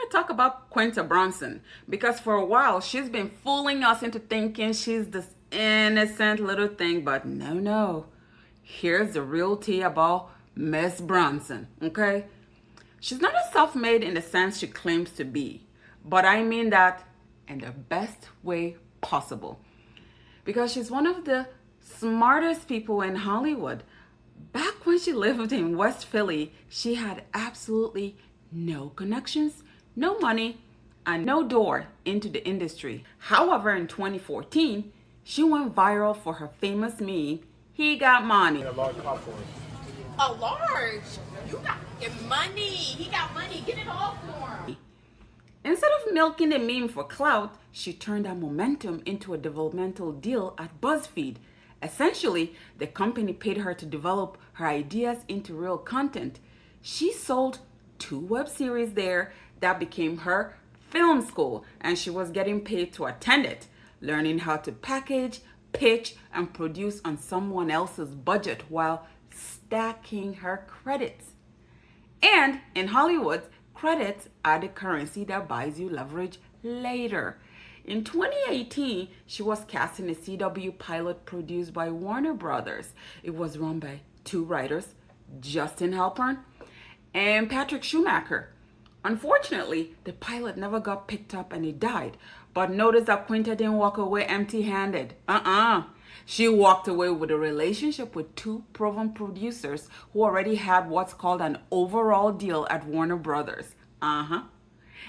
to talk about Quinta Brunson because for a while she's been fooling us into thinking she's this innocent little thing, but no. Here's the real tea about Miss Brunson, okay? She's not as self-made in the sense she claims to be, but I mean that in the best way possible. Because she's one of the smartest people in Hollywood. Back when she lived in West Philly, she had absolutely no connections, no money, and no door into the industry. However, in 2014, she went viral for her famous meme, "He got money." A large popcorn. A large? You got money. He got money. Get it all for him. Instead of milking the meme for clout, she turned that momentum into a developmental deal at BuzzFeed. Essentially, the company paid her to develop her ideas into real content. She sold 2 web series there that became her film school, and she was getting paid to attend it, learning how to package, pitch, and produce on someone else's budget while stacking her credits. And in Hollywood, credits are the currency that buys you leverage later. In 2018, she was cast in a CW pilot produced by Warner Brothers. It was run by 2 writers, Justin Halpern and Patrick Schumacher. Unfortunately, the pilot never got picked up and it died. But notice that Quinta didn't walk away empty-handed. She walked away with a relationship with 2 proven producers who already had what's called an overall deal at Warner Brothers.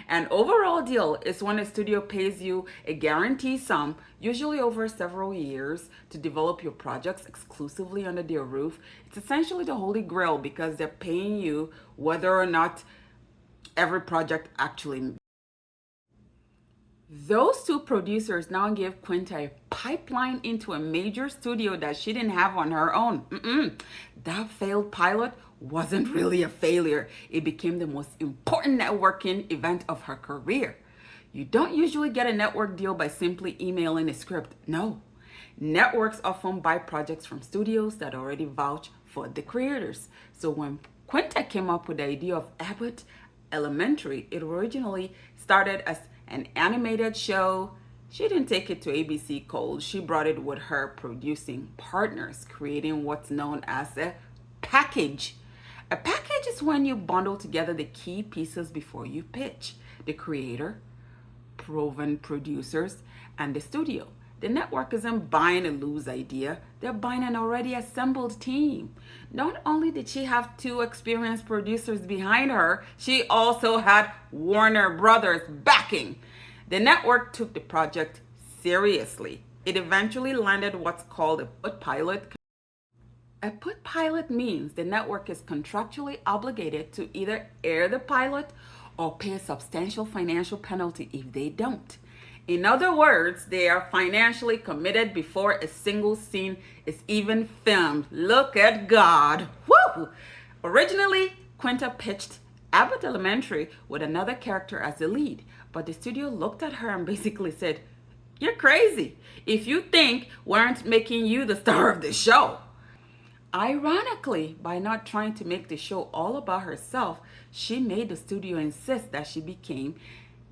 An overall deal is when a studio pays you a guaranteed sum, usually over several years, to develop your projects exclusively under their roof. It's essentially the holy grail because they're paying you whether or not every project actually. Those 2 producers now gave Quinta a pipeline into a major studio that she didn't have on her own. That failed pilot wasn't really a failure. It became the most important networking event of her career. You don't usually get a network deal by simply emailing a script. No. Networks often buy projects from studios that already vouch for the creators. So when Quinta came up with the idea of Abbott Elementary, it originally started as an animated show. She didn't take it to ABC cold. She brought it with her producing partners, creating what's known as a package. A package is when you bundle together the key pieces before you pitch: the creator, proven producers, and the studio. The network isn't buying a loose idea, they're buying an already assembled team. Not only did she have 2 experienced producers behind her, she also had Warner Brothers backing. The network took the project seriously. It eventually landed what's called a put pilot. A put pilot means the network is contractually obligated to either air the pilot or pay a substantial financial penalty if they don't. In other words, they are financially committed before a single scene is even filmed. Look at God. Woo! Originally, Quinta pitched Abbott Elementary with another character as the lead, but the studio looked at her and basically said, "You're crazy if you think we aren't making you the star of the show." Ironically, by not trying to make the show all about herself, she made the studio insist that she became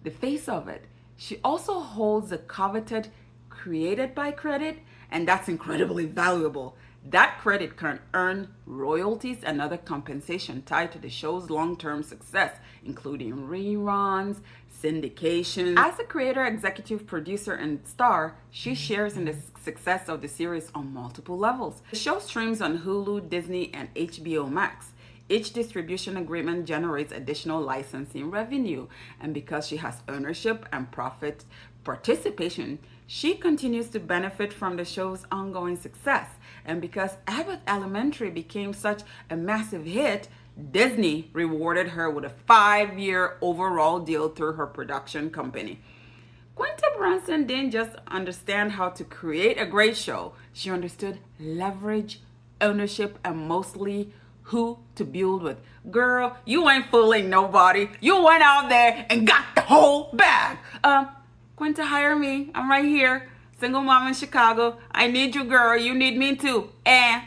the face of it. She also holds the coveted created by credit, and that's incredibly valuable. That credit can earn royalties and other compensation tied to the show's long-term success, including reruns, syndication. As a creator, executive producer, and star, she shares in the success of the series on multiple levels. The show streams on Hulu, Disney, and HBO Max. Each distribution agreement generates additional licensing revenue, and because she has ownership and profit participation, she continues to benefit from the show's ongoing success. And because Abbott Elementary became such a massive hit, Disney rewarded her with a 5-year overall deal through her production company. Quinta Brunson didn't just understand how to create a great show, she understood leverage, ownership, and mostly who to build with. Girl, you ain't fooling nobody. You went out there and got the whole bag. Quinta, hire me. I'm right here. Single mom in Chicago. I need you, girl. You need me too. And